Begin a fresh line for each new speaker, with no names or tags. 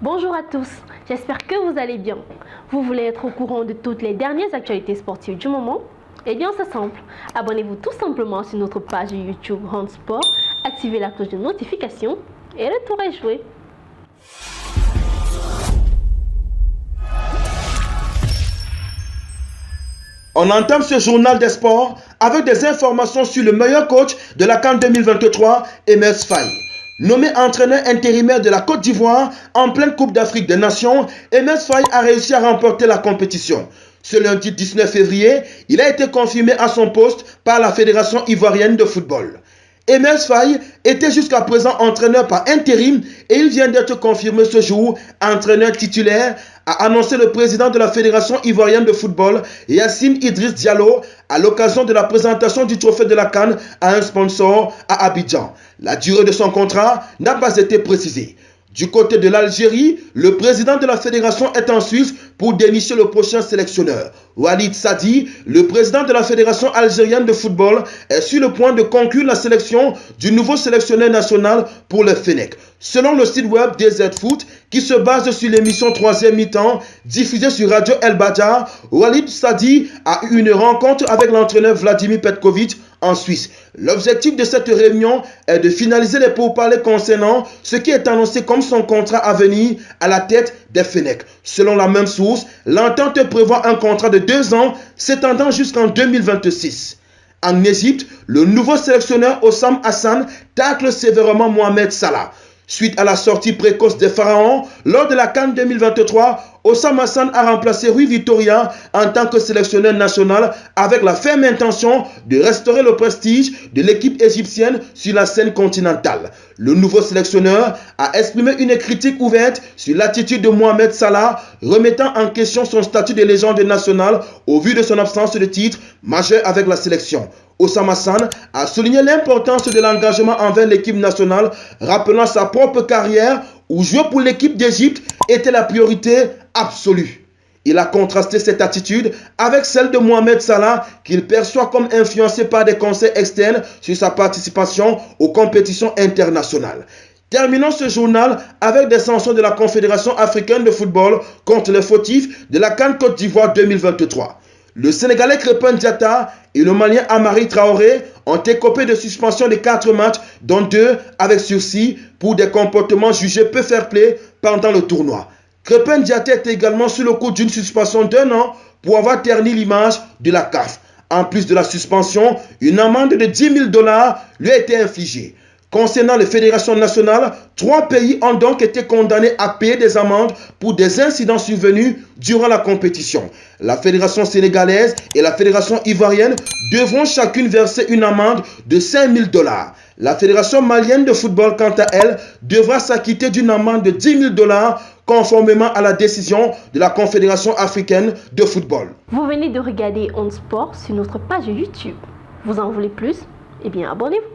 Bonjour à tous, j'espère que vous allez bien. Vous voulez être au courant de toutes les dernières actualités sportives du moment? Eh bien c'est simple, abonnez-vous tout simplement sur notre page YouTube Hand Sport, activez la cloche de notification et le tour est joué.
On entame ce journal des sports avec des informations sur le meilleur coach de la CAN 2023, Emerse Faé. Nommé entraîneur intérimaire de la Côte d'Ivoire en pleine Coupe d'Afrique des Nations, Emerse Faé a réussi à remporter la compétition. Ce lundi 19 février, il a été confirmé à son poste par la Fédération ivoirienne de football. Emerse Faé était jusqu'à présent entraîneur par intérim et il vient d'être confirmé ce jour entraîneur titulaire, a annoncé le président de la Fédération ivoirienne de football, Yacine Idriss Diallo, à l'occasion de la présentation du trophée de la CAN à un sponsor à Abidjan. La durée de son contrat n'a pas été précisée. Du côté de l'Algérie, le président de la fédération est en Suisse pour dénicher le prochain sélectionneur. Walid Sadi, le président de la fédération algérienne de football, est sur le point de conclure la sélection du nouveau sélectionneur national pour le Fennec. Selon le site web DZ Foot, qui se base sur l'émission 3e mi-temps diffusée sur Radio El Badja, Walid Sadi a eu une rencontre avec l'entraîneur Vladimir Petkovic en Suisse. L'objectif de cette réunion est de finaliser les pourparlers concernant ce qui est annoncé comme son contrat à venir à la tête des Fennec. Selon la même source, l'entente prévoit un contrat de 2 ans s'étendant jusqu'en 2026. En Égypte, le nouveau sélectionneur Hossam Hassan tacle sévèrement Mohamed Salah. Suite à la sortie précoce des Pharaons, lors de la CAN 2023, Hossam Hassan a remplacé Rui Vitória en tant que sélectionneur national avec la ferme intention de restaurer le prestige de l'équipe égyptienne sur la scène continentale. Le nouveau sélectionneur a exprimé une critique ouverte sur l'attitude de Mohamed Salah, remettant en question son statut de légende nationale au vu de son absence de titre majeur avec la sélection. Hossam Hassan a souligné l'importance de l'engagement envers l'équipe nationale, rappelant sa propre carrière où jouer pour l'équipe d'Égypte était la priorité absolue. Il a contrasté cette attitude avec celle de Mohamed Salah qu'il perçoit comme influencé par des conseils externes sur sa participation aux compétitions internationales. Terminons ce journal avec des sanctions de la Confédération africaine de football contre les fautifs de la CAN Côte d'Ivoire 2023. Le Sénégalais Crépin Diatta et le Malien Amari Traoré ont écopé de suspension de 4 matchs, dont 2 avec sursis pour des comportements jugés peu fair-play pendant le tournoi. Crépin Diatta est également sous le coup d'une suspension d'1 an pour avoir terni l'image de la CAF. En plus de la suspension, une amende de 10 000 $ lui a été infligée. Concernant les fédérations nationales, 3 pays ont donc été condamnés à payer des amendes pour des incidents survenus durant la compétition. La fédération sénégalaise et la fédération ivoirienne devront chacune verser une amende de 5 000 $. La fédération malienne de football, quant à elle, devra s'acquitter d'une amende de 10 000 $ conformément à la décision de la Confédération africaine de football.
Vous venez de regarder Hand Sport sur notre page YouTube. Vous en voulez plus? Eh bien abonnez-vous.